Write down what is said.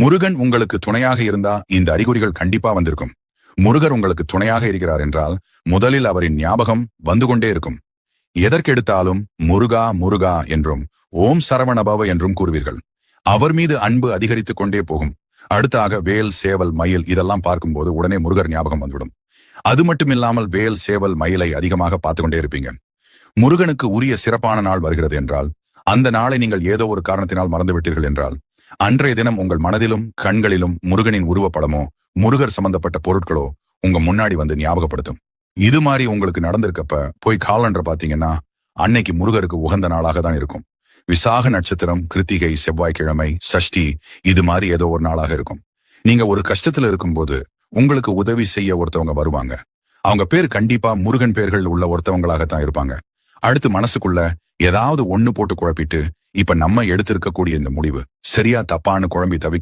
முருகன் உங்களுக்கு துணையாக இருந்தா இந்த அறிகுறிகள் கண்டிப்பா வந்திருக்கும். முருகர் உங்களுக்கு துணையாக இருக்கிறார் என்றால் முதலில் அவரின் ஞாபகம் வந்து கொண்டே இருக்கும். எதற்கெடுத்தாலும் முருகா முருகா என்றும் ஓம் சரவணபவ என்றும் கூறுவீர்கள். அவர் மீது அன்பு அதிகரித்துக் கொண்டே போகும். அடுத்தாக வேல், சேவல், மயில் இதெல்லாம் பார்க்கும்போது உடனே முருகர் ஞாபகம் வந்துவிடும். அது மட்டுமில்லாமல் வேல், சேவல், மயிலை அதிகமாக பார்த்து கொண்டே இருப்பீங்க. முருகனுக்கு உரிய சிறப்பான நாள் வருகிறது என்றால், அந்த நாளை நீங்கள் ஏதோ ஒரு காரணத்தினால் மறந்துவிட்டீர்கள் என்றால், அன்றைய தினம் உங்கள் மனதிலும் கண்களிலும் முருகனின் உருவப்படமோ முருகர் சம்பந்தப்பட்ட பொருட்களோ உங்க முன்னாடி வந்து ஞாபகப்படுத்தும். இது மாதிரி உங்களுக்கு நடந்திருக்கப்ப போய் காலண்டர் பாத்தீங்கன்னா அன்னைக்கு முருகருக்கு உகந்த நாளாக தான் இருக்கும். விசாக நட்சத்திரம், கிருத்திகை, செவ்வாய்க்கிழமை, சஷ்டி இது மாதிரி ஏதோ ஒரு நாளாக இருக்கும். நீங்க ஒரு கஷ்டத்துல இருக்கும்போது உங்களுக்கு உதவி செய்ய ஒருத்தவங்க வருவாங்க. அவங்க பேர் கண்டிப்பா முருகன் பேர்கள் உள்ள ஒருத்தவங்களாகத்தான் இருப்பாங்க. அடுத்து மனசுக்குள்ள ஏதாவது ஒண்ணு போட்டு குழப்பிட்டு இப்ப நம்ம எடுத்திருக்கக்கூடிய இந்த முடிவு சரியா தப்பான்னு குழம்பி